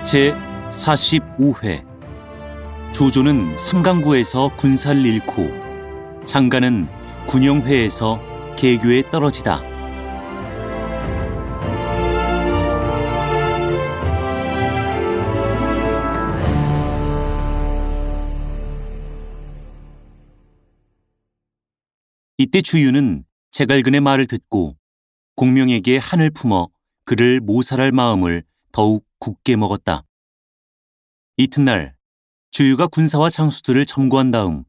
제45회 조조는 삼강구에서 군사를 잃고 장가는 군영회에서 개교에 떨어지다. 이때 주유는 제갈근의 말을 듣고 공명에게 한을 품어 그를 모살할 마음을 더욱 굳게 먹었다. 이튿날 주유가 군사와 장수들을 점거한 다음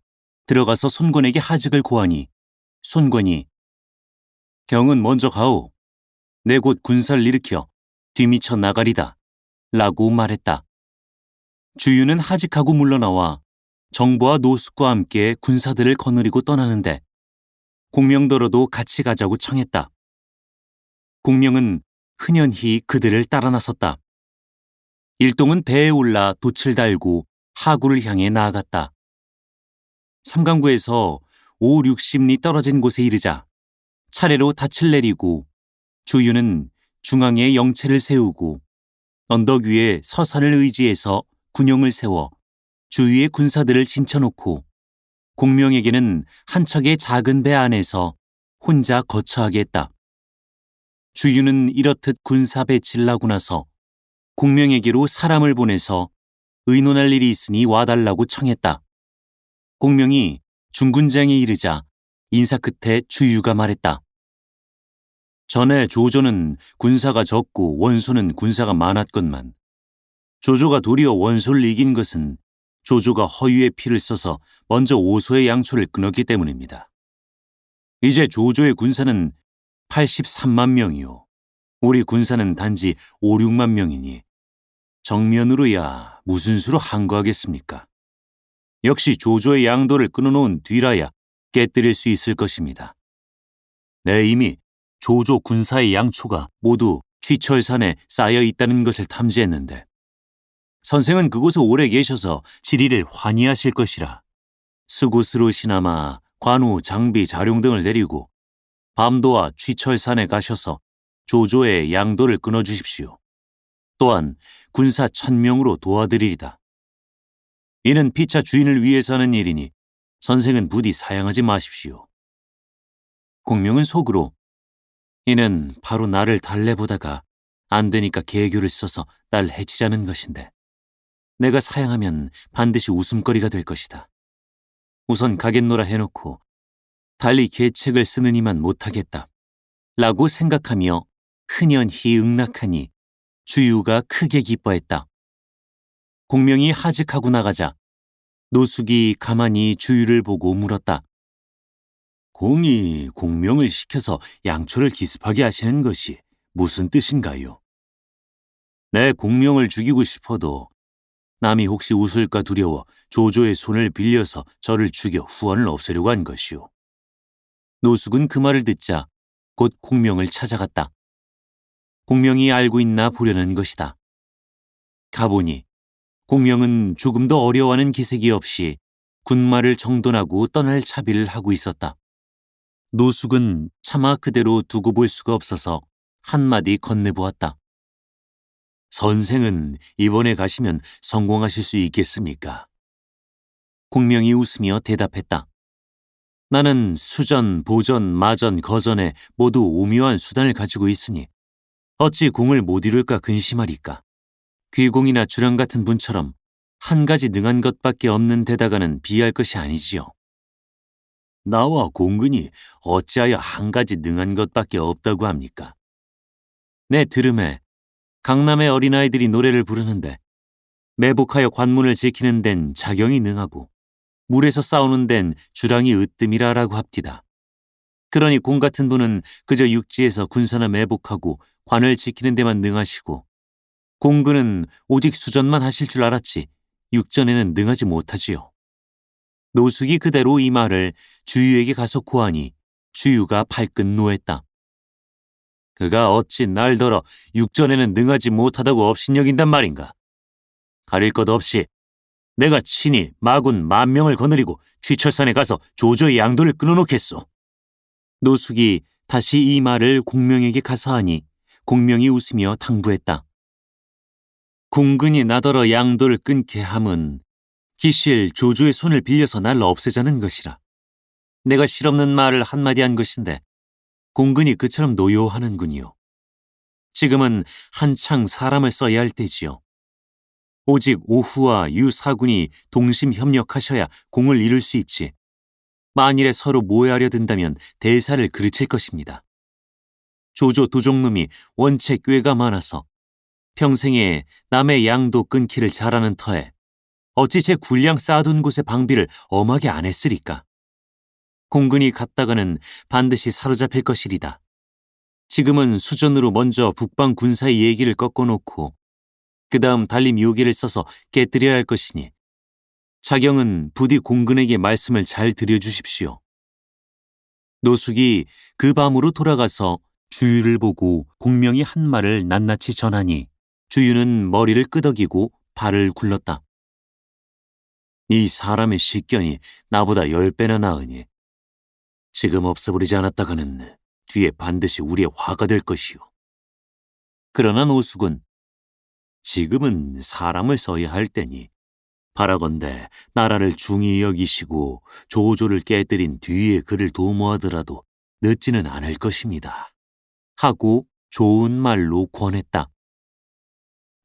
들어가서 손권에게 하직을 고하니 손권이 경은 먼저 가오. 내 곧 군사를 일으켜 뒤미쳐 나가리다 라고 말했다. 주유는 하직하고 물러나와 정보와 노숙과 함께 군사들을 거느리고 떠나는데 공명더러도 같이 가자고 청했다. 공명은 흔연히 그들을 따라 나섰다. 일동은 배에 올라 돛을 달고 하구를 향해 나아갔다. 삼강구에서 5, 60리 떨어진 곳에 이르자 차례로 닻을 내리고 주유는 중앙에 영체를 세우고 언덕 위에 서산을 의지해서 군영을 세워 주위의 군사들을 진쳐놓고 공명에게는 한 척의 작은 배 안에서 혼자 거처하게 했다. 주유는 이렇듯 군사 배치를 하고 나서 공명에게로 사람을 보내서 의논할 일이 있으니 와달라고 청했다. 공명이 중군장에 이르자 인사 끝에 주유가 말했다. 전에 조조는 군사가 적고 원소는 군사가 많았건만 조조가 도리어 원소를 이긴 것은 조조가 허유의 피를 써서 먼저 오소의 양초를 끊었기 때문입니다. 이제 조조의 군사는 83만 명이요. 우리 군사는 단지 5, 6만 명이니 정면으로야 무슨 수로 항거하겠습니까? 역시 조조의 양도를 끊어놓은 뒤라야 깨뜨릴 수 있을 것입니다. 내 이미 조조 군사의 양초가 모두 취철산에 쌓여 있다는 것을 탐지했는데 선생은 그곳에 오래 계셔서 지리를 환희하실 것이라 수고스러우시나마 관우, 장비, 자룡 등을 데리고 밤도와 취철산에 가셔서 조조의 양도를 끊어주십시오. 또한 군사 1000명으로 도와드리리다. 이는 피차 주인을 위해서 하는 일이니 선생은 부디 사양하지 마십시오. 공명은 속으로 이는 바로 나를 달래보다가 안 되니까 계교를 써서 날 해치자는 것인데 내가 사양하면 반드시 웃음거리가 될 것이다. 우선 가겠노라 해놓고 달리 계책을 쓰는 이만 못하겠다 라고 생각하며 흔연히 응낙하니 주유가 크게 기뻐했다. 공명이 하직하고 나가자 노숙이 가만히 주유를 보고 물었다. 공이 공명을 시켜서 양초를 기습하게 하시는 것이 무슨 뜻인가요? 내 공명을 죽이고 싶어도 남이 혹시 웃을까 두려워 조조의 손을 빌려서 저를 죽여 후원을 없애려고 한 것이오. 노숙은 그 말을 듣자 곧 공명을 찾아갔다. 공명이 알고 있나 보려는 것이다. 가보니 공명은 조금 더 어려워하는 기색이 없이 군마를 정돈하고 떠날 차비를 하고 있었다. 노숙은 차마 그대로 두고 볼 수가 없어서 한마디 건네보았다. 선생은 이번에 가시면 성공하실 수 있겠습니까? 공명이 웃으며 대답했다. 나는 수전, 보전, 마전, 거전에 모두 오묘한 수단을 가지고 있으니 어찌 공을 못 이룰까 근심하리까. 귀공이나 주랑 같은 분처럼 한 가지 능한 것밖에 없는 데다가는 비할 것이 아니지요. 나와 공근이 어찌하여 한 가지 능한 것밖에 없다고 합니까? 내 들음에 강남의 어린아이들이 노래를 부르는데 매복하여 관문을 지키는 데는 자경이 능하고 물에서 싸우는 데는 주랑이 으뜸이라라고 합디다. 그러니 공 같은 분은 그저 육지에서 군사나 매복하고 관을 지키는 데만 능하시고 공근은 오직 수전만 하실 줄 알았지 육전에는 능하지 못하지요. 노숙이 그대로 이 말을 주유에게 가서 고하니 주유가 발끈 노했다. 그가 어찌 날더러 육전에는 능하지 못하다고 업신여긴단 말인가. 가릴 것 없이 내가 친히 마군 10,000명을 거느리고 취철산에 가서 조조의 양도를 끊어놓겠소. 노숙이 다시 이 말을 공명에게 가서 하니 공명이 웃으며 당부했다. 공근이 나더러 양도를 끊게 함은 기실 조조의 손을 빌려서 날 없애자는 것이라. 내가 실없는 말을 한마디 한 것인데 공근이 그처럼 노여워하는군요. 지금은 한창 사람을 써야 할 때지요. 오직 오후와 유사군이 동심 협력하셔야 공을 이룰 수 있지. 만일에 서로 모해하려 든다면 대사를 그르칠 것입니다. 조조 도종놈이 원체 꾀가 많아서 평생에 남의 양도 끊기를 잘하는 터에 어찌 제 군량 쌓아둔 곳의 방비를 엄하게 안 했으리까. 공근이 갔다가는 반드시 사로잡힐 것이리다. 지금은 수전으로 먼저 북방 군사의 얘기를 꺾어놓고 그 다음 달리 묘기를 써서 깨뜨려야 할 것이니 자경은 부디 공근에게 말씀을 잘 드려주십시오. 노숙이 그 밤으로 돌아가서 주유를 보고 공명이 한 말을 낱낱이 전하니 주유는 머리를 끄덕이고 발을 굴렀다. 이 사람의 식견이 나보다 10배나 나으니 지금 없애버리지 않았다가는 뒤에 반드시 우리의 화가 될 것이오. 그러나 노숙은 지금은 사람을 써야 할 때니 바라건대 나라를 중히 여기시고 조조를 깨뜨린 뒤에 그를 도모하더라도 늦지는 않을 것입니다. 하고 좋은 말로 권했다.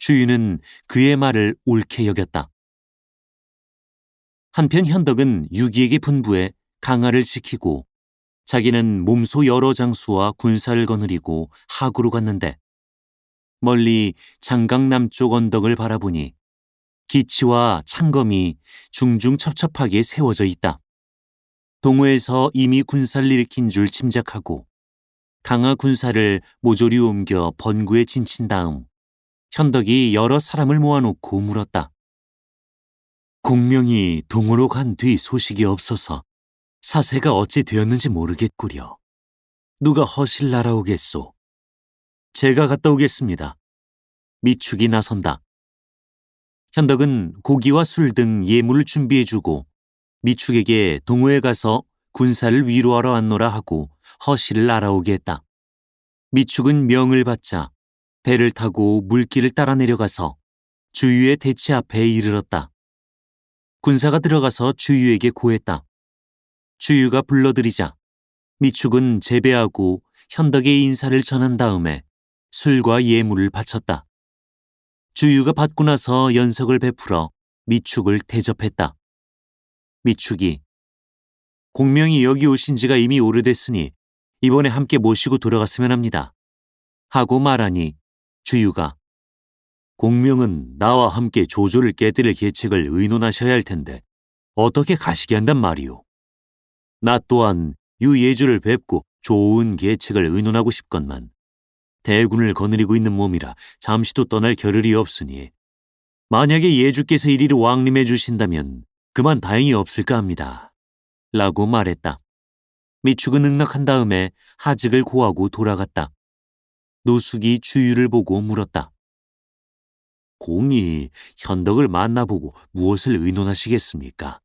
주인은 그의 말을 옳게 여겼다. 한편 현덕은 유기에게 분부해 강화를 지키고 자기는 몸소 여러 장수와 군사를 거느리고 하구로 갔는데 멀리 장강 남쪽 언덕을 바라보니 기치와 창검이 중중첩첩하게 세워져 있다. 동호에서 이미 군사를 일으킨 줄 짐작하고 강화 군사를 모조리 옮겨 번구에 진친 다음 현덕이 여러 사람을 모아놓고 물었다. 공명이 동호로 간 뒤 소식이 없어서 사세가 어찌 되었는지 모르겠구려. 누가 허실 날아오겠소? 제가 갔다 오겠습니다. 미축이 나선다. 현덕은 고기와 술 등 예물을 준비해주고 미축에게 동호에 가서 군사를 위로하러 왔노라 하고 허실을 알아오게 했다. 미축은 명을 받자 배를 타고 물길을 따라 내려가서 주유의 대치 앞에 이르렀다. 군사가 들어가서 주유에게 고했다. 주유가 불러들이자 미축은 제배하고 현덕의 인사를 전한 다음에 술과 예물을 바쳤다. 주유가 받고 나서 연석을 베풀어 미축을 대접했다. 미축이 공명이 여기 오신 지가 이미 오래됐으니 이번에 함께 모시고 돌아갔으면 합니다. 하고 말하니 주유가 공명은 나와 함께 조조를 깨뜨릴 계책을 의논하셔야 할 텐데 어떻게 가시게 한단 말이오. 나 또한 유예주를 뵙고 좋은 계책을 의논하고 싶건만 대군을 거느리고 있는 몸이라 잠시도 떠날 겨를이 없으니 만약에 예주께서 이리로 왕림해 주신다면 그만 다행이 없을까 합니다. 라고 말했다. 미축은 능락한 다음에 하직을 고하고 돌아갔다. 노숙이 주유를 보고 물었다. 공이 현덕을 만나보고 무엇을 의논하시겠습니까?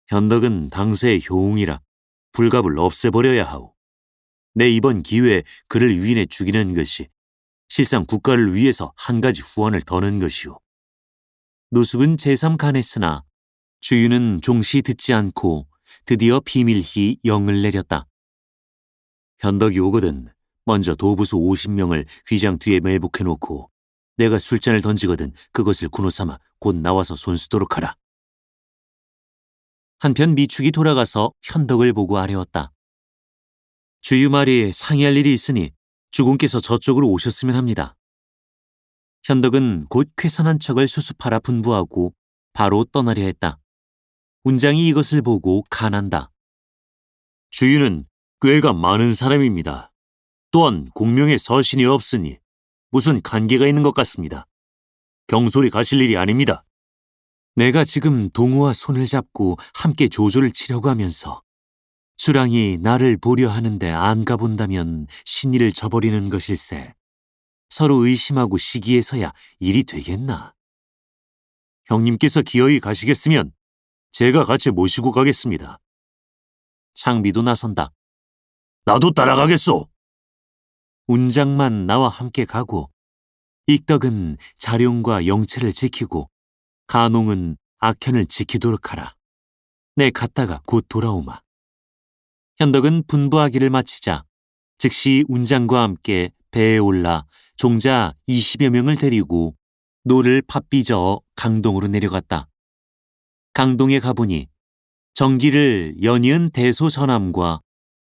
현덕은 당세의 효웅이라 불갑을 없애버려야 하오. 내 이번 기회에 그를 유인해 죽이는 것이 실상 국가를 위해서 한 가지 후원을 더는 것이오. 노숙은 제삼간했으나 주유는 종시 듣지 않고 드디어 비밀히 영을 내렸다. 현덕이 오거든 먼저 도부수 50명을 휘장 뒤에 매복해놓고 내가 술잔을 던지거든 그것을 군호 삼아 곧 나와서 손쓰도록 하라. 한편 미축이 돌아가서 현덕을 보고 아뢰었다. 주유 말이 상의할 일이 있으니 주공께서 저쪽으로 오셨으면 합니다. 현덕은 곧 쾌선한 척을 수습하라 분부하고 바로 떠나려 했다. 운장이 이것을 보고 간한다. 주유는 꾀가 많은 사람입니다. 또한 공명의 서신이 없으니 무슨 관계가 있는 것 같습니다. 경솔히 가실 일이 아닙니다. 내가 지금 동호와 손을 잡고 함께 조조를 치려고 하면서 주랑이 나를 보려 하는데 안 가본다면 신의를 저버리는 것일세. 서로 의심하고 시기해서야 일이 되겠나. 형님께서 기어이 가시겠으면 제가 같이 모시고 가겠습니다. 창비도 나선다. 나도 따라가겠소. 운장만 나와 함께 가고 익덕은 자룡과 영체를 지키고 간홍은 악현을 지키도록 하라. 내 갔다가 곧 돌아오마. 현덕은 분부하기를 마치자 즉시 운장과 함께 배에 올라 종자 20여 명을 데리고 노를 팥비 저어 강동으로 내려갔다. 강동에 가보니 정기를 연이은 대소전함과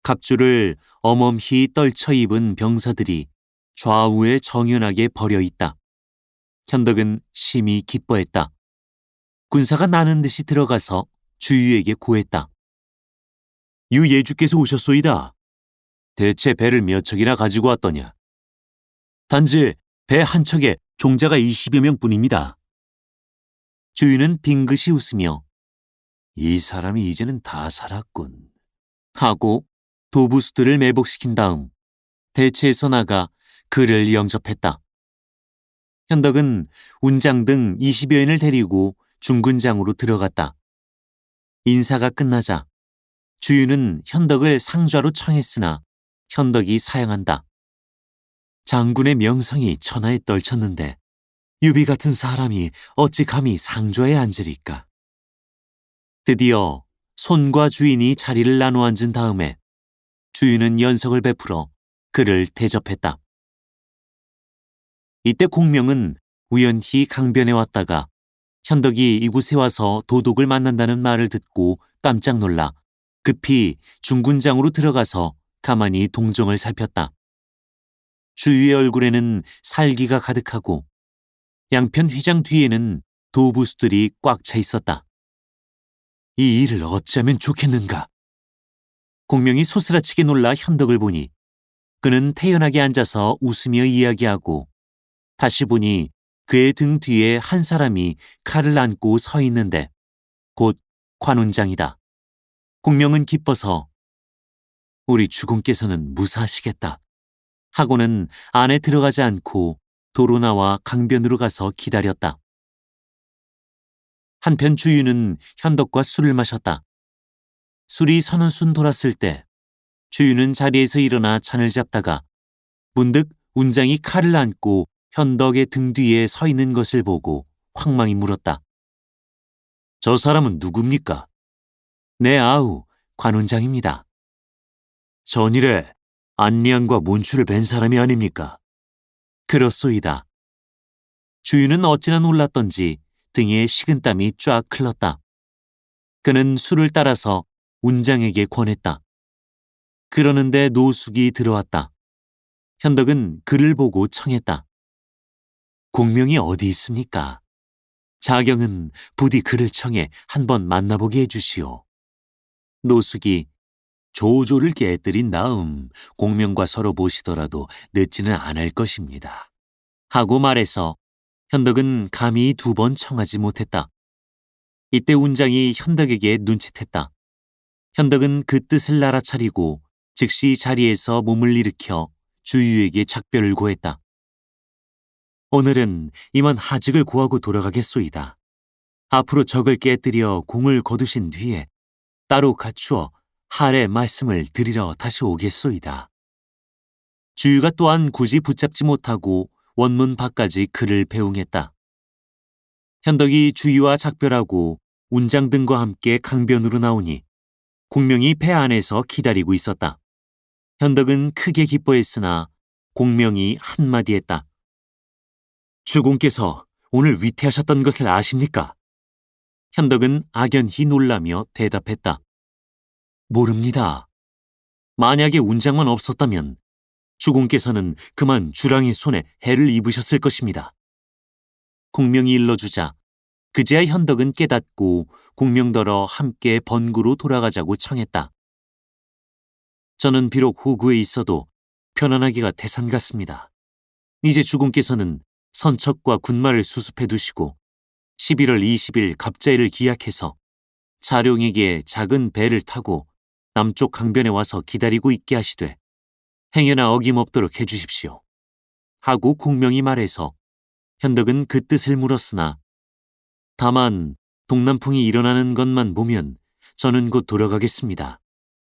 갑주를 어멈히 떨쳐 입은 병사들이 좌우에 정연하게 버려 있다. 현덕은 심히 기뻐했다. 군사가 나는 듯이 들어가서 주유에게 고했다. 유예주께서 오셨소이다. 대체 배를 몇 척이나 가지고 왔더냐? 단지 배 한 척에 종자가 20여 명뿐입니다. 주유는 빙긋이 웃으며 이 사람이 이제는 다 살았군 하고 도부수들을 매복시킨 다음 대체에서 나가 그를 영접했다. 현덕은 운장 등 20여인을 데리고 중군장으로 들어갔다. 인사가 끝나자 주유는 현덕을 상좌로 청했으나 현덕이 사양한다. 장군의 명성이 천하에 떨쳤는데 유비 같은 사람이 어찌 감히 상좌에 앉으리까. 드디어 손과 주인이 자리를 나눠 앉은 다음에 주유는 연석을 베풀어 그를 대접했다. 이때 공명은 우연히 강변에 왔다가 현덕이 이곳에 와서 도독을 만난다는 말을 듣고 깜짝 놀라 급히 중군장으로 들어가서 가만히 동정을 살폈다. 주유의 얼굴에는 살기가 가득하고 양편 휘장 뒤에는 도부수들이 꽉 차 있었다. 이 일을 어찌하면 좋겠는가? 공명이 소스라치게 놀라 현덕을 보니 그는 태연하게 앉아서 웃으며 이야기하고 다시 보니 그의 등 뒤에 한 사람이 칼을 안고 서 있는데 곧 관운장이다. 공명은 기뻐서 우리 주공께서는 무사하시겠다 하고는 안에 들어가지 않고 도로 나와 강변으로 가서 기다렸다. 한편 주유는 현덕과 술을 마셨다. 술이 서너 순 돌았을 때 주유는 자리에서 일어나 잔을 잡다가 문득 운장이 칼을 안고 현덕의 등 뒤에 서 있는 것을 보고 황망히 물었다. 저 사람은 누굽니까? 내 아우 관운장입니다. 전일에 안리양과 몬추를 뵌 사람이 아닙니까? 그렇소이다. 주유는 어찌나 놀랐던지 등에 식은땀이 쫙 흘렀다. 그는 술을 따라서 운장에게 권했다. 그러는데 노숙이 들어왔다. 현덕은 그를 보고 청했다. 공명이 어디 있습니까? 자경은 부디 그를 청해 한번 만나보게 해주시오. 노숙이 조조를 깨뜨린 다음 공명과 서로 보시더라도 늦지는 않을 것입니다. 하고 말해서 현덕은 감히 2번 청하지 못했다. 이때 운장이 현덕에게 눈짓했다. 현덕은 그 뜻을 알아차리고 즉시 자리에서 몸을 일으켜 주유에게 작별을 고했다. 오늘은 이만 하직을 고하고 돌아가겠소이다. 앞으로 적을 깨뜨려 공을 거두신 뒤에 따로 갖추어 할의 말씀을 드리러 다시 오겠소이다. 주유가 또한 굳이 붙잡지 못하고 원문 밖까지 그를 배웅했다. 현덕이 주유와 작별하고 운장 등과 함께 강변으로 나오니 공명이 배 안에서 기다리고 있었다. 현덕은 크게 기뻐했으나 공명이 한마디 했다. 주공께서 오늘 위태하셨던 것을 아십니까? 현덕은 악연히 놀라며 대답했다. 모릅니다. 만약에 운장만 없었다면 주공께서는 그만 주랑의 손에 해를 입으셨을 것입니다. 공명이 일러주자 그제야 현덕은 깨닫고 공명더러 함께 번구로 돌아가자고 청했다. 저는 비록 호구에 있어도 편안하기가 태산 같습니다. 이제 주공께서는 선척과 군마를 수습해 두시고 11월 20일 갑자일을 기약해서 자룡에게 작은 배를 타고 남쪽 강변에 와서 기다리고 있게 하시되 행여나 어김없도록 해주십시오. 하고 공명이 말해서 현덕은 그 뜻을 물었으나 다만 동남풍이 일어나는 것만 보면 저는 곧 돌아가겠습니다.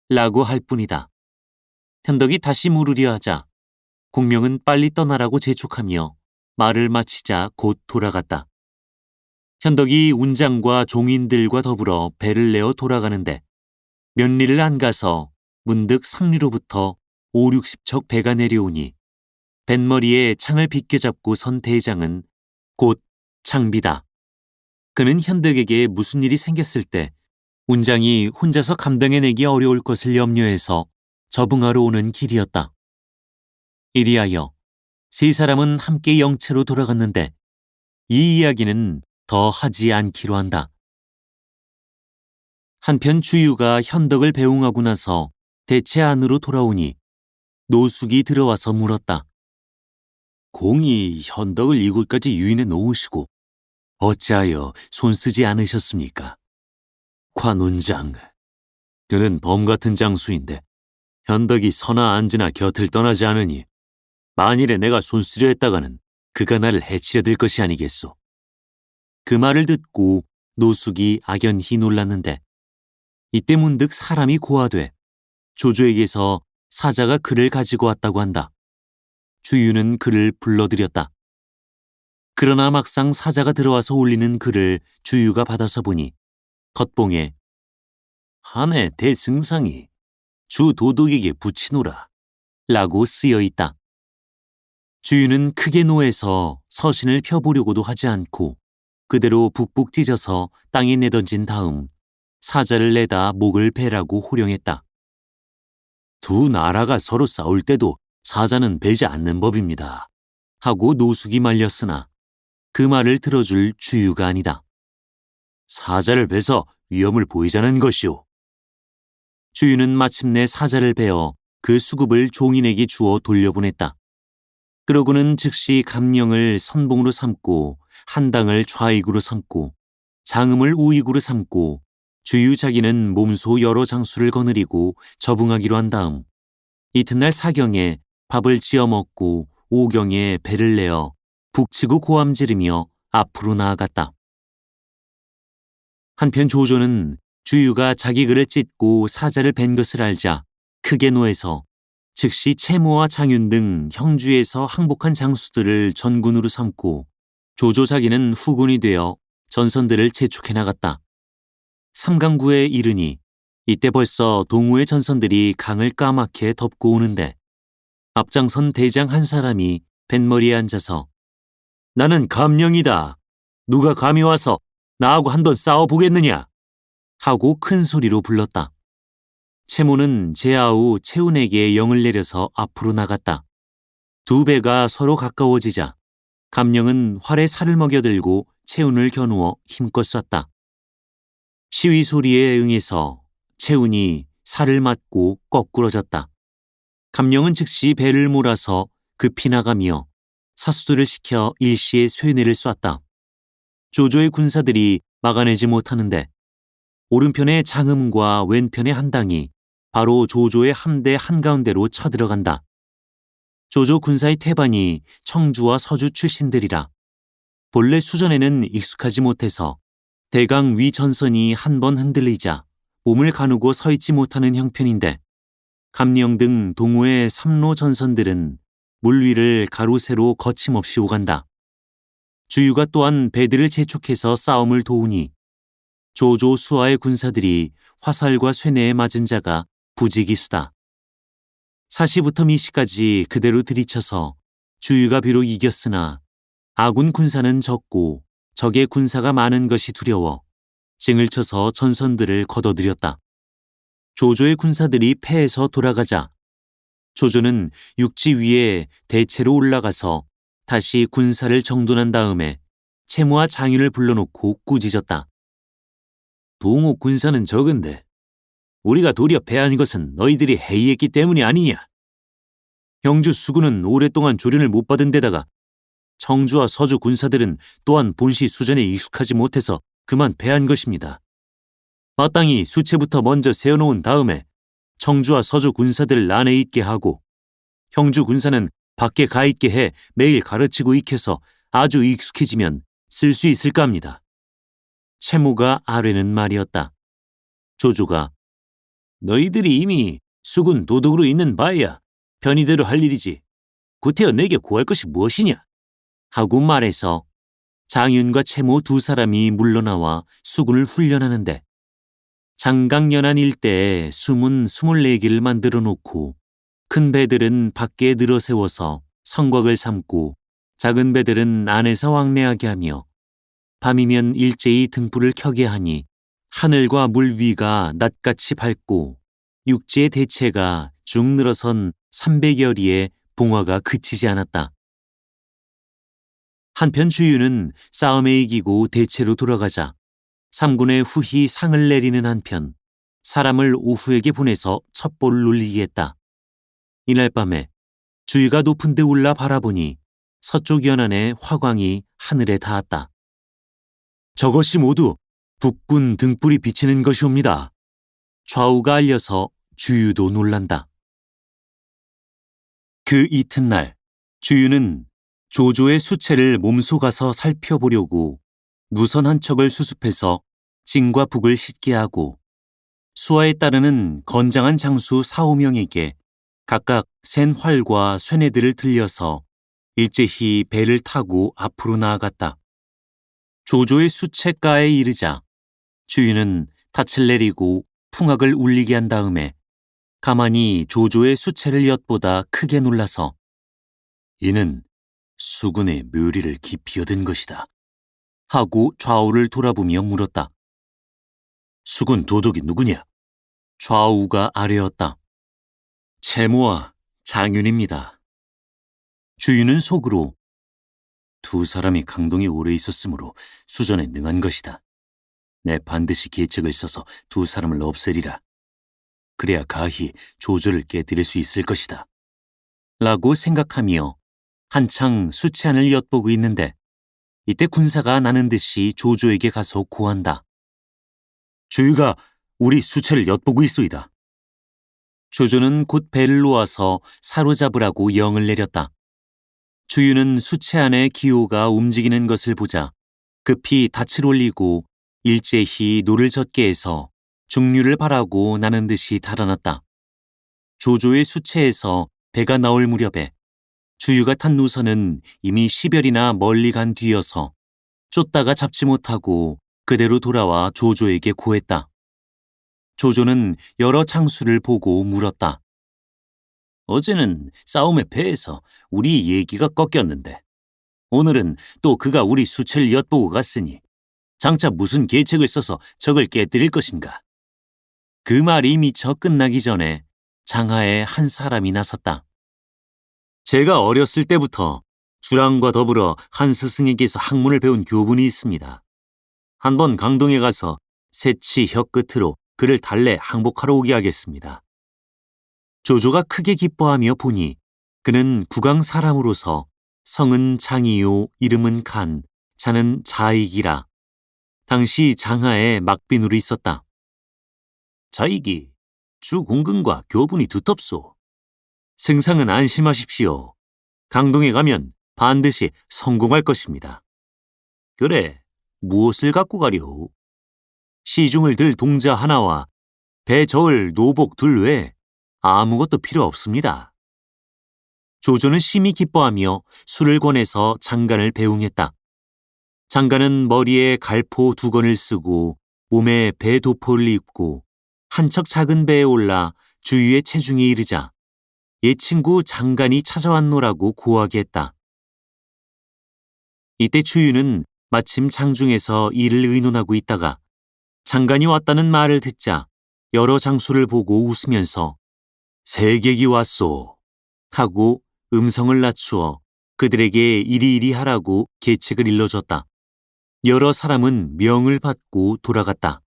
라고 할 뿐이다. 현덕이 다시 물으려 하자 공명은 빨리 떠나라고 재촉하며 말을 마치자 곧 돌아갔다. 현덕이 운장과 종인들과 더불어 배를 내어 돌아가는데 몇 리를 안 가서 문득 상류로부터 5, 60척 배가 내려오니 뱃머리에 창을 비껴잡고 선 대장은 곧 장비다. 그는 현덕에게 무슨 일이 생겼을 때 운장이 혼자서 감당해내기 어려울 것을 염려해서 적응하러 오는 길이었다. 이리하여 세 사람은 함께 영채로 돌아갔는데 이 이야기는 더 하지 않기로 한다. 한편 주유가 현덕을 배웅하고 나서 대체 안으로 돌아오니 노숙이 들어와서 물었다. 공이 현덕을 이곳까지 유인해 놓으시고 어찌하여 손쓰지 않으셨습니까? 관운장, 그는 범 같은 장수인데 현덕이 서나 앉으나 곁을 떠나지 않으니 만일에 내가 손쓰려 했다가는 그가 나를 해치려 들 것이 아니겠소. 그 말을 듣고 노숙이 악연히 놀랐는데 이때 문득 사람이 고하되 조조에게서 사자가 글을 가지고 왔다고 한다. 주유는 그를 불러들였다. 그러나 막상 사자가 들어와서 올리는 글을 주유가 받아서 보니 겉봉에 한해 대승상이 주 도독에게 붙이노라 라고 쓰여 있다. 주유는 크게 노해서 서신을 펴보려고도 하지 않고 그대로 북북 찢어서 땅에 내던진 다음 사자를 내다 목을 베라고 호령했다. 두 나라가 서로 싸울 때도 사자는 베지 않는 법입니다. 하고 노숙이 말렸으나 그 말을 들어줄 주유가 아니다. 사자를 베서 위험을 보이자는 것이오. 주유는 마침내 사자를 베어 그 수급을 종인에게 주어 돌려보냈다. 그러고는 즉시 감령을 선봉으로 삼고 한당을 좌익으로 삼고 장음을 우익으로 삼고 주유 자기는 몸소 여러 장수를 거느리고 접응하기로 한 다음 이튿날 사경에 밥을 지어 먹고 오경에 배를 내어 북치고 고함 지르며 앞으로 나아갔다. 한편 조조는 주유가 자기 글을 찢고 사자를 벤 것을 알자 크게 노해서 즉시 채모와 장윤 등 형주에서 항복한 장수들을 전군으로 삼고 조조 자기는 후군이 되어 전선들을 재촉해 나갔다. 삼강구에 이르니 이때 벌써 동호의 전선들이 강을 까맣게 덮고 오는데 앞장선 대장 한 사람이 뱃머리에 앉아서 나는 감령이다. 누가 감히 와서 나하고 한번 싸워보겠느냐? 하고 큰 소리로 불렀다. 채모는 제아우 채운에게 영을 내려서 앞으로 나갔다. 두 배가 서로 가까워지자 감령은 활에 살을 먹여들고 채운을 겨누어 힘껏 쐈다. 시위 소리에 응해서 채운이 살을 맞고 거꾸러졌다. 감령은 즉시 배를 몰아서 급히 나가며 사수들을 시켜 일시에 쇠뇌를 쐈다. 조조의 군사들이 막아내지 못하는데 오른편의 장음과 왼편의 한당이 바로 조조의 함대 한가운데로 쳐들어간다. 조조 군사의 태반이 청주와 서주 출신들이라 본래 수전에는 익숙하지 못해서 대강 위 전선이 한 번 흔들리자 몸을 가누고 서 있지 못하는 형편인데 감령 등 동호의 삼로 전선들은 물 위를 가로 세로 거침없이 오간다. 주유가 또한 배들을 재촉해서 싸움을 도우니 조조 수하의 군사들이 화살과 쇠뇌에 맞은 자가 부지기수다. 사시부터 미시까지 그대로 들이쳐서 주유가 비록 이겼으나 아군 군사는 적고 적의 군사가 많은 것이 두려워 징을 쳐서 전선들을 걷어들였다. 조조의 군사들이 패해서 돌아가자 조조는 육지 위에 대체로 올라가서 다시 군사를 정돈한 다음에 채무와 장윤을 불러놓고 꾸짖었다. 동호 군사는 적은데 우리가 도리어 패한 것은 너희들이 해이했기 때문이 아니냐. 형주 수군은 오랫동안 조련을 못 받은 데다가 청주와 서주 군사들은 또한 본시 수전에 익숙하지 못해서 그만 패한 것입니다. 마땅히 수채부터 먼저 세워놓은 다음에 청주와 서주 군사들을 난에 있게 하고 형주 군사는 밖에 가 있게 해 매일 가르치고 익혀서 아주 익숙해지면 쓸 수 있을까 합니다. 채무가 아뢰는 말이었다. 조조가 너희들이 이미 수군 도독으로 있는 바에야 편의대로 할 일이지 구태여 내게 구할 것이 무엇이냐? 하고 말해서 장윤과 채모 두 사람이 물러나와 수군을 훈련하는데 장강연안 일대에 수문 24개를 만들어 놓고 큰 배들은 밖에 늘어세워서 성곽을 삼고 작은 배들은 안에서 왕래하게 하며 밤이면 일제히 등불을 켜게 하니 하늘과 물 위가 낫같이 밝고 육지의 대체가 쭉 늘어선 300여리에 봉화가 그치지 않았다. 한편 주유는 싸움에 이기고 대체로 돌아가자 삼군의 후히 상을 내리는 한편 사람을 오후에게 보내서 첩보를 놀리게 했다. 이날 밤에 주유가 높은 데 올라 바라보니 서쪽 연안의 화광이 하늘에 닿았다. 저것이 모두 북군 등불이 비치는 것이옵니다. 좌우가 알려서 주유도 놀란다. 그 이튿날 주유는 조조의 수체를 몸소 가서 살펴보려고 무선 한 척을 수습해서 진과 북을 싣게 하고 수하에 따르는 건장한 장수 4~5명에게 각각 센 활과 쇠뇌들을 들려서 일제히 배를 타고 앞으로 나아갔다. 조조의 수채가에 이르자 주유는 닻을 내리고 풍악을 울리게 한 다음에 가만히 조조의 수채를 엿보다 크게 놀라서 이는 수군의 묘리를 깊이 얻은 것이다 하고 좌우를 돌아보며 물었다. 수군 도독이 누구냐? 좌우가 아뢰었다. 채모와 장윤입니다. 주유는 속으로 두 사람이 강동에 오래 있었으므로 수전에 능한 것이다. 내 반드시 계책을 써서 두 사람을 없애리라. 그래야 가히 조조를 깨뜨릴 수 있을 것이다. 라고 생각하며 한창 수채안을 엿보고 있는데 이때 군사가 나는 듯이 조조에게 가서 고한다. 주유가 우리 수채를 엿보고 있소이다. 조조는 곧 배를 놓아서 사로잡으라고 영을 내렸다. 주유는 수채 안에 기호가 움직이는 것을 보자 급히 닻을 올리고 일제히 노를 젓게 해서 중류를 바라고 나는 듯이 달아났다. 조조의 수채에서 배가 나올 무렵에 주유가 탄 노선은 이미 10여리나 멀리 간 뒤여서 쫓다가 잡지 못하고 그대로 돌아와 조조에게 고했다. 조조는 여러 장수를 보고 물었다. 어제는 싸움에 패해서 우리 얘기가 꺾였는데 오늘은 또 그가 우리 수채를 엿보고 갔으니 장차 무슨 계책을 써서 적을 깨뜨릴 것인가? 그 말이 미처 끝나기 전에 장하에 한 사람이 나섰다. 제가 어렸을 때부터 주랑과 더불어 한 스승에게서 학문을 배운 교분이 있습니다. 한번 강동에 가서 새치 혀 끝으로 그를 달래 항복하러 오게 하겠습니다. 조조가 크게 기뻐하며 보니 그는 국왕 사람으로서 성은 장이요 이름은 간, 자는 자익이라. 당시 장하에 막빈으로 있었다. 자익이 주 공근과 교분이 두텁소. 승상은 안심하십시오. 강동에 가면 반드시 성공할 것입니다. 그래, 무엇을 갖고 가려오? 시중을 들 동자 하나와 배 저을 노복 둘 외에 아무것도 필요 없습니다. 조조는 심히 기뻐하며 술을 권해서 장관을 배웅했다. 장관은 머리에 갈포 2건을 쓰고 몸에 배 도포를 입고 한 척 작은 배에 올라 주유의 체중에 이르자 옛 친구 장관이 찾아왔노라고 고하게 했다. 이때 주유는 마침 장중에서 일을 의논하고 있다가 장관이 왔다는 말을 듣자 여러 장수를 보고 웃으면서 세객이 왔소 하고 음성을 낮추어 그들에게 이리이리 하라고 계책을 일러줬다. 여러 사람은 명을 받고 돌아갔다.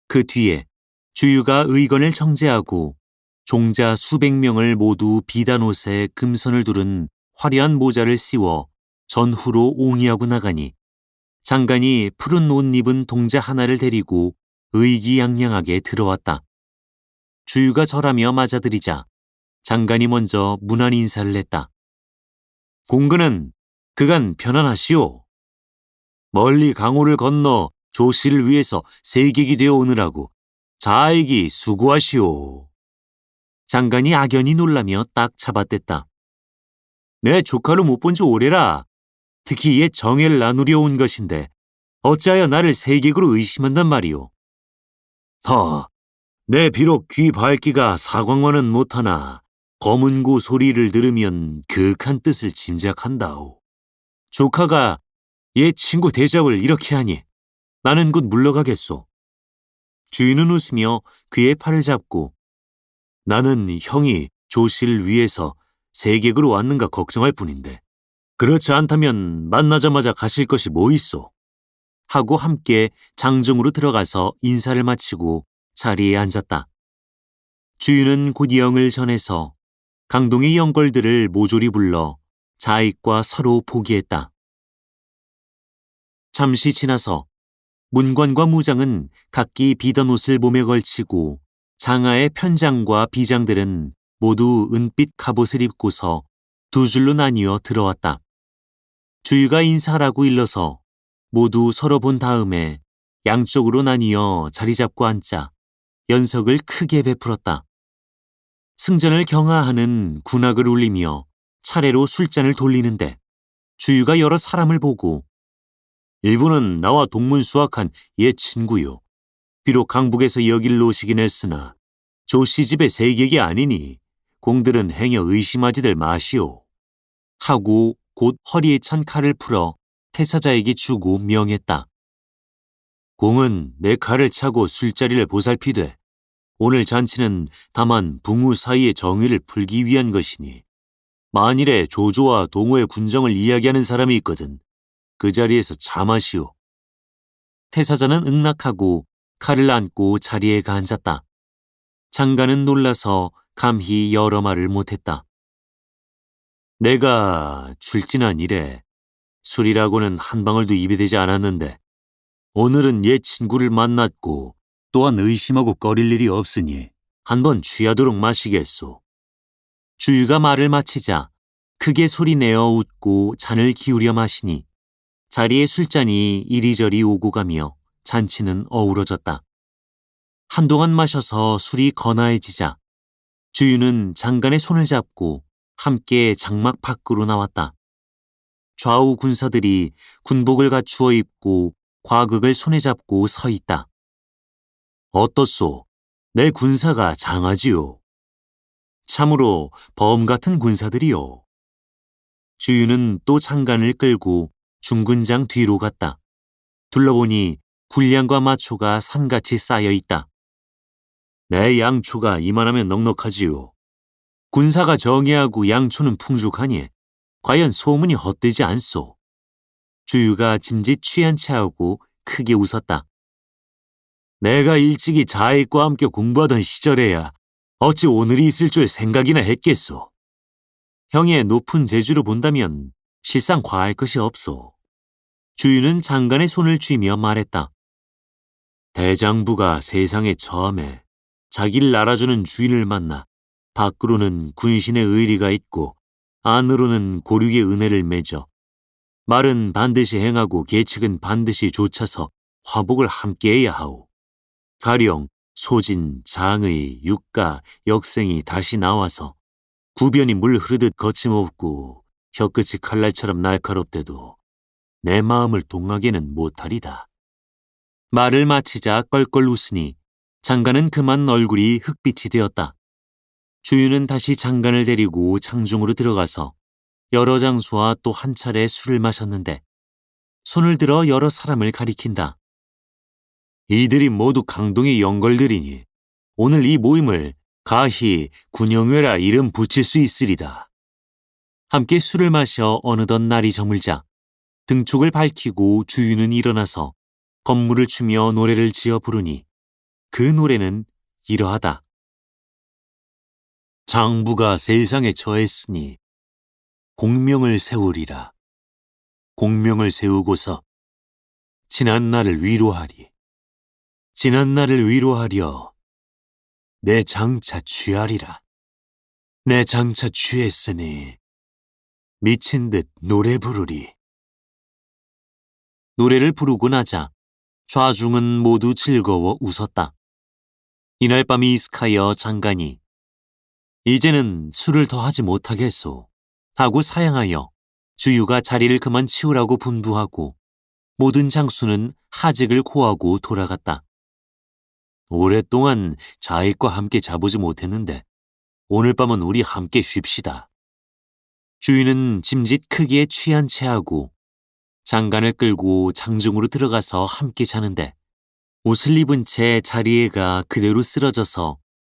그 뒤에 주유가 의건을 정제하고 종자 수백 명을 모두 비단 옷에 금선을 두른 화려한 모자를 씌워 전후로 옹이하고 나가니 장관이 푸른 옷 입은 동자 하나를 데리고 의기양양하게 들어왔다. 주유가 절하며 맞아들이자 장관이 먼저 문안 인사를 했다. 공근은 그간 편안하시오. 멀리 강호를 건너 조씨를 위해서 세객이 되어 오느라고 자익이 수고하시오. 장관이 악연히 놀라며 딱 잡아댔다. 내 조카를 못 본 지 오래라. 특히 옛 정예를 나누려 온 것인데 어찌하여 나를 세객으로 의심한단 말이오. 내 비록 귀 밝기가 사광만은 못하나 검은고 소리를 들으면 그윽한 뜻을 짐작한다오. 조카가 옛 친구 대접을 이렇게 하니 나는 곧 물러가겠소. 주인은 웃으며 그의 팔을 잡고 나는 형이 조씨를 위해서 세객으로 왔는가 걱정할 뿐인데 그렇지 않다면 만나자마자 가실 것이 뭐 있소? 하고 함께 장정으로 들어가서 인사를 마치고 자리에 앉았다. 주인은 곧 영을 전해서 강동의 영걸들을 모조리 불러 자익과 서로 보기했다. 잠시 지나서 문관과 무장은 각기 비던 옷을 몸에 걸치고 장하의 편장과 비장들은 모두 은빛 갑옷을 입고서 두 줄로 나뉘어 들어왔다. 주유가 인사하라고 일러서 모두 서로 본 다음에 양쪽으로 나뉘어 자리 잡고 앉자 연석을 크게 베풀었다. 승전을 경하하는 군악을 울리며 차례로 술잔을 돌리는데 주유가 여러 사람을 보고 이분은 나와 동문수학한 옛 친구요. 비록 강북에서 여길 오시긴 했으나 조씨 집의 세객이 아니니 공들은 행여 의심하지들 마시오. 하고 곧 허리에 찬 칼을 풀어 태사자에게 주고 명했다. 공은 내 칼을 차고 술자리를 보살피되 오늘 잔치는 다만 붕우 사이의 정의를 풀기 위한 것이니 만일에 조조와 동호의 군정을 이야기하는 사람이 있거든 그 자리에서 잠하시오. 태사자는 응낙하고 칼을 안고 자리에 앉았다. 장관은 놀라서 감히 여러 말을 못했다. 내가 출진한 이래 술이라고는 한 방울도 입에 대지 않았는데 오늘은 옛 친구를 만났고 또한 의심하고 꺼릴 일이 없으니 한번 취하도록 마시겠소. 주유가 말을 마치자 크게 소리내어 웃고 잔을 기울여 마시니 자리에 술잔이 이리저리 오고 가며 잔치는 어우러졌다. 한동안 마셔서 술이 거나해지자 주유는 장관의 손을 잡고 함께 장막 밖으로 나왔다. 좌우 군사들이 군복을 갖추어 입고 과극을 손에 잡고 서 있다. 어떻소? 내 군사가 장하지요. 참으로 범 같은 군사들이요. 주유는 또 장관을 끌고 중군장 뒤로 갔다. 둘러보니 군량과 마초가 산같이 쌓여 있다. 내 양초가 이만하면 넉넉하지요. 군사가 정예하고 양초는 풍족하니 과연 소문이 헛되지 않소. 주유가 짐짓 취한 체하고 크게 웃었다. 내가 일찍이 자익과 함께 공부하던 시절에야 어찌 오늘이 있을 줄 생각이나 했겠소. 형의 높은 재주로 본다면 실상 과할 것이 없소. 주유는 장관의 손을 쥐며 말했다. 대장부가 세상에 처음에 자기를 알아주는 주인을 만나 밖으로는 군신의 의리가 있고 안으로는 고륙의 은혜를 맺어 말은 반드시 행하고 계책은 반드시 좇아서 화복을 함께해야 하오. 가령 소진, 장의, 육가, 역생이 다시 나와서 구변이 물 흐르듯 거침없고 혀끝이 칼날처럼 날카롭대도 내 마음을 동하게는 못하리다. 말을 마치자 껄껄 웃으니 장관은 그만 얼굴이 흑빛이 되었다. 주유는 다시 장관을 데리고 장중으로 들어가서 여러 장수와 또 한 차례 술을 마셨는데 손을 들어 여러 사람을 가리킨다. 이들이 모두 강동의 영걸들이니 오늘 이 모임을 가히 군영회라 이름 붙일 수 있으리다. 함께 술을 마셔 어느덧 날이 저물자 등촉을 밝히고 주유는 일어나서 건물을 추며 노래를 지어 부르니 그 노래는 이러하다. 장부가 세상에 처했으니 공명을 세우리라. 공명을 세우고서 지난 날을 위로하리. 지난 날을 위로하려 내 장차 취하리라. 내 장차 취했으니 미친 듯 노래 부르리. 노래를 부르고 나자 좌중은 모두 즐거워 웃었다. 이날 밤 이스카여 장관이 이제는 술을 더 하지 못하겠소 하고 사양하여 주유가 자리를 그만 치우라고 분부하고 모든 장수는 하직을 고하고 돌아갔다. 오랫동안 자익과 함께 자보지 못했는데 오늘 밤은 우리 함께 쉽시다. 주인은 짐짓 크기에 취한 체하고 장간을 끌고 장중으로 들어가서 함께 자는데 옷을 입은 채 자리에 가 그대로 쓰러져서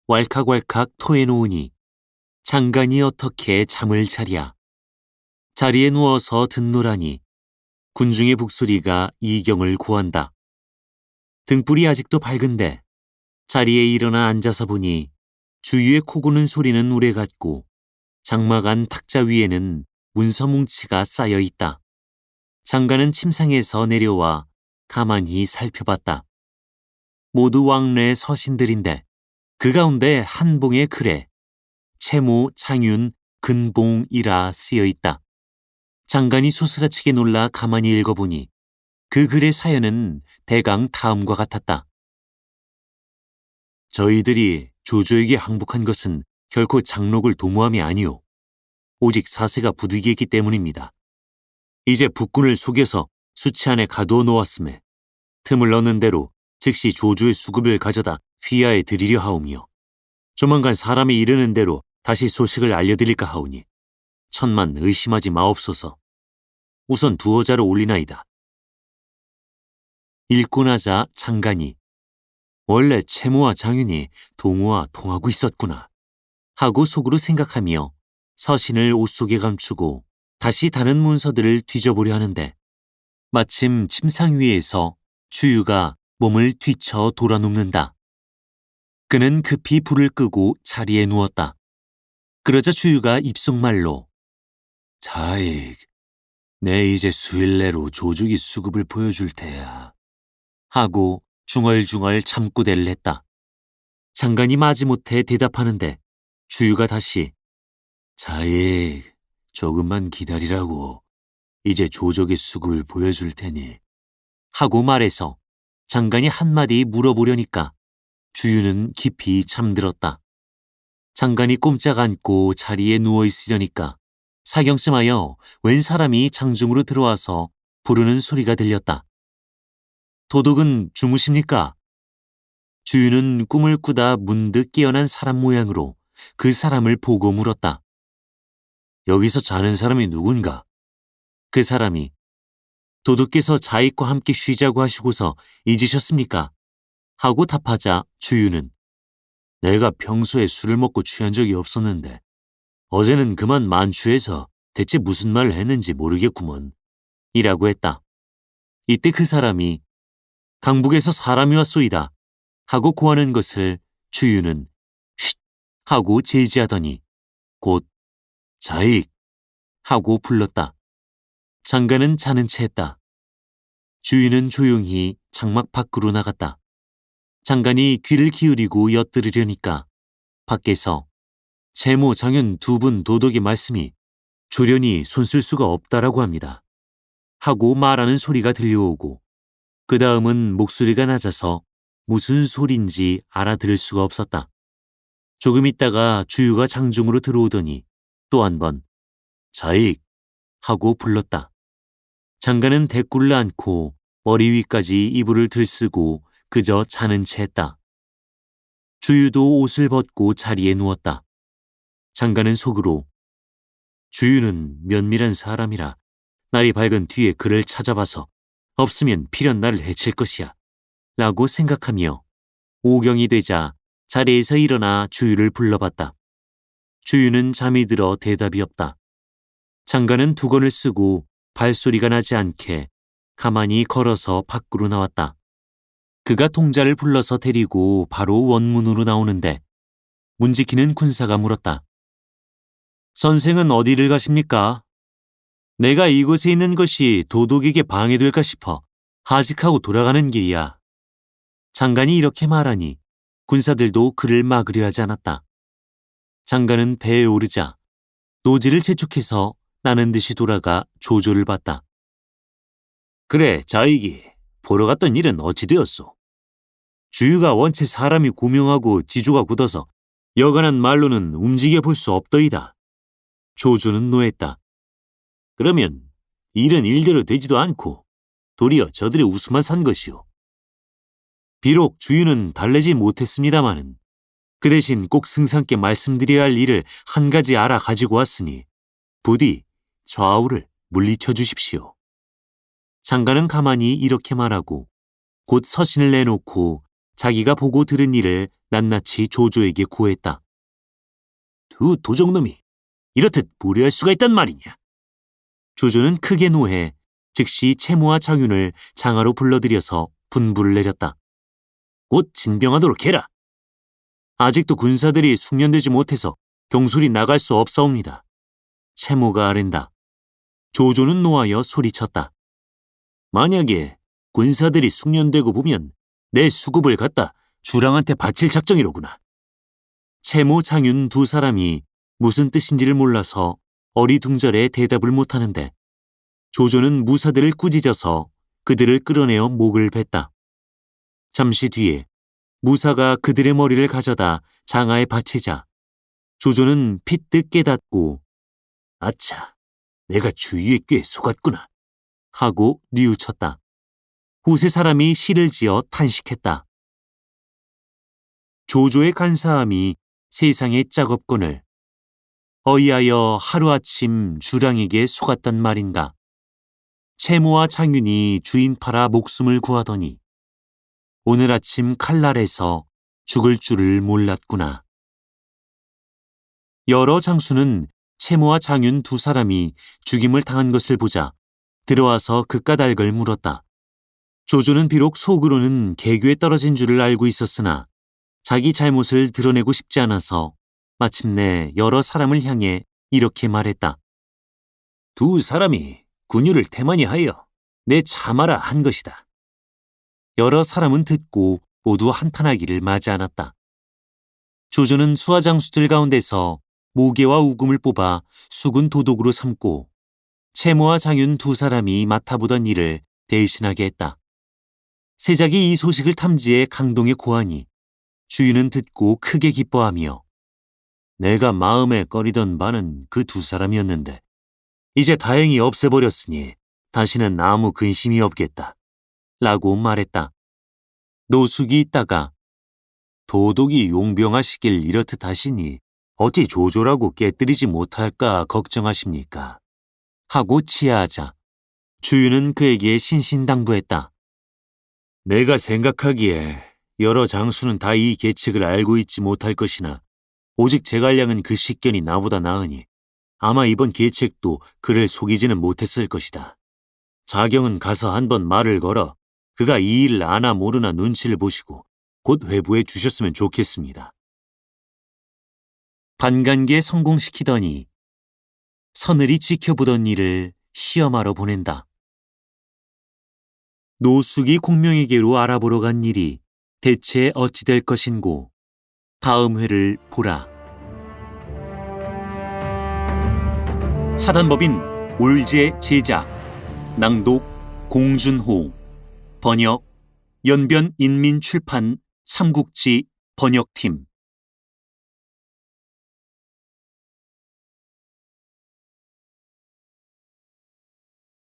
왈칵왈칵 토해놓으니 장간이 어떻게 잠을 자랴. 자리에 누워서 듣노라니 군중의 북소리가 이경을 구한다. 등불이 아직도 밝은데 자리에 일어나 앉아서 보니 주위에 코 고는 소리는 우레 같고 장막 안 탁자 위에는 문서 뭉치가 쌓여 있다. 장관은 침상에서 내려와 가만히 살펴봤다. 모두 왕래의 서신들인데 그 가운데 한 봉에 글에 채모, 창윤, 근봉이라 쓰여 있다. 장관이 소스라치게 놀라 가만히 읽어보니 그 글의 사연은 대강 다음과 같았다. 저희들이 조조에게 항복한 것은 결코 장록을 도모함이 아니오. 오직 사세가 부득이했기 때문입니다. 이제 북군을 속여서 수치 안에 가두어 놓았음에 틈을 넣는 대로 즉시 조조의 수급을 가져다 휘하에 드리려 하오며 조만간 사람이 이르는 대로 다시 소식을 알려드릴까 하오니 천만 의심하지 마옵소서. 우선 두어자로 올리나이다. 읽고 나자 장관이 원래 채모와 장윤이 동우와 통하고 있었구나 하고 속으로 생각하며 서신을 옷 속에 감추고 다시 다른 문서들을 뒤져보려 하는데 마침 침상 위에서 주유가 몸을 뒤쳐 돌아눕는다. 그는 급히 불을 끄고 자리에 누웠다. 그러자 주유가 입속말로 자익, 내 이제 수일 내로 조족이 수급을 보여줄 테야 하고 중얼중얼 잠꼬대를 했다. 장관이 마지못해 대답하는데 주유가 다시 자익, 조금만 기다리라고. 이제 조족의 수급을 보여줄 테니 하고 말해서 장관이 한마디 물어보려니까 주유는 깊이 잠들었다. 장관이 꼼짝 않고 자리에 누워있으려니까 사경심하여 웬 사람이 장중으로 들어와서 부르는 소리가 들렸다. 도독은 주무십니까? 주유는 꿈을 꾸다 문득 깨어난 사람 모양으로 그 사람을 보고 물었다. 여기서 자는 사람이 누군가? 그 사람이 도독께서 자익과 함께 쉬자고 하시고서 잊으셨습니까? 하고 답하자 주유는 내가 평소에 술을 먹고 취한 적이 없었는데 어제는 그만 만취해서 대체 무슨 말을 했는지 모르겠구먼 이라고 했다. 이때 그 사람이 강북에서 사람이 왔소이다 하고 고하는 것을 주유는 쉿 하고 제지하더니 곧 자익 하고 불렀다. 장관은 자는 채 했다. 주인은 조용히 장막 밖으로 나갔다. 장관이 귀를 기울이고 엿들으려니까 밖에서 채모, 장윤 두 분 도독의 말씀이 조련이 손쓸 수가 없다라고 합니다. 하고 말하는 소리가 들려오고 그 다음은 목소리가 낮아서 무슨 소린지 알아들을 수가 없었다. 조금 있다가 주유가 장중으로 들어오더니 또 한 번 자익 하고 불렀다. 장관은 대꾸를 안고 머리 위까지 이불을 들쓰고 그저 자는 채 했다. 주유도 옷을 벗고 자리에 누웠다. 장관은 속으로 주유는 면밀한 사람이라 날이 밝은 뒤에 그를 찾아봐서 없으면 필연 나를 해칠 것이야 라고 생각하며 오경이 되자 자리에서 일어나 주유를 불러봤다. 주유는 잠이 들어 대답이 없다. 장관은 두건을 쓰고 발소리가 나지 않게 가만히 걸어서 밖으로 나왔다. 그가 동자를 불러서 데리고 바로 원문으로 나오는데 문 지키는 군사가 물었다. 선생은 어디를 가십니까? 내가 이곳에 있는 것이 도독에게 방해될까 싶어 하직하고 돌아가는 길이야. 장관이 이렇게 말하니 군사들도 그를 막으려 하지 않았다. 장관은 배에 오르자 노지를 재촉해서 나는 듯이 돌아가 조조를 봤다. 그래, 자익이 보러 갔던 일은 어찌 되었소? 주유가 원체 사람이 고명하고 지조가 굳어서 여간한 말로는 움직여 볼 수 없더이다. 조조는 노했다. 그러면 일은 일대로 되지도 않고 도리어 저들의 웃음만 산 것이오. 비록 주유는 달래지 못했습니다마는 그 대신 꼭 승상께 말씀드려야 할 일을 한 가지 알아 가지고 왔으니 부디 좌우를 물리쳐 주십시오. 장관은 가만히 이렇게 말하고 곧 서신을 내놓고 자기가 보고 들은 일을 낱낱이 조조에게 고했다. 두 도적놈이 이렇듯 무례할 수가 있단 말이냐. 조조는 크게 노해 즉시 채무와 장윤을 장하로 불러들여서 분부를 내렸다. 곧 진병하도록 해라. 아직도 군사들이 숙련되지 못해서 경술이 나갈 수 없사옵니다. 채무가 아랜다. 조조는 노하여 소리쳤다. 만약에 군사들이 숙련되고 보면 내 수급을 갖다 주랑한테 바칠 작정이로구나. 채무 장윤 두 사람이 무슨 뜻인지를 몰라서 어리둥절해 대답을 못하는데 조조는 무사들을 꾸짖어서 그들을 끌어내어 목을 뱉다. 잠시 뒤에 무사가 그들의 머리를 가져다 장하에 받치자 조조는 핏뜩 깨닫고 아차, 내가 주위의 꾀에 속았구나 하고 뉘우쳤다. 후세 사람이 시를 지어 탄식했다. 조조의 간사함이 세상에 짝없거늘 어이하여 하루아침 주랑에게 속았단 말인가. 채무와 장윤이 주인 팔아 목숨을 구하더니 오늘 아침 칼날에서 죽을 줄을 몰랐구나. 여러 장수는 채무와 장윤 두 사람이 죽임을 당한 것을 보자 들어와서 그 까닭을 물었다. 조조는 비록 속으로는 개교에 떨어진 줄을 알고 있었으나 자기 잘못을 드러내고 싶지 않아서 마침내 여러 사람을 향해 이렇게 말했다. 두 사람이 군유를 태만히 하여 내 참아라 한 것이다. 여러 사람은 듣고 모두 한탄하기를 마지 않았다. 조조는 수하장수들 가운데서 모개와 우금을 뽑아 수군 도독으로 삼고 채무와 장윤 두 사람이 맡아보던 일을 대신하게 했다. 세작이 이 소식을 탐지해 강동에 고하니 주인은 듣고 크게 기뻐하며 내가 마음에 꺼리던 바는 그 두 사람이었는데 이제 다행히 없애버렸으니 다시는 아무 근심이 없겠다 라고 말했다. 노숙이 있다가 도독이 용병하시길 이렇듯 하시니 어찌 조조라고 깨뜨리지 못할까 걱정하십니까? 하고 치하하자 주유는 그에게 신신당부했다. 내가 생각하기에 여러 장수는 다 이 계책을 알고 있지 못할 것이나 오직 제갈량은 그 식견이 나보다 나으니 아마 이번 계책도 그를 속이지는 못했을 것이다. 자경은 가서 한번 말을 걸어 그가 이 일을 아나 모르나 눈치를 보시고 곧 회부해 주셨으면 좋겠습니다. 반간계 성공시키더니 서늘히 지켜보던 일을 시험하러 보낸다. 노숙이 공명에게로 알아보러 간 일이 대체 어찌 될 것인고 다음 회를 보라. 사단법인 올제 제작 낭독 공준호 번역 연변인민출판 삼국지 번역팀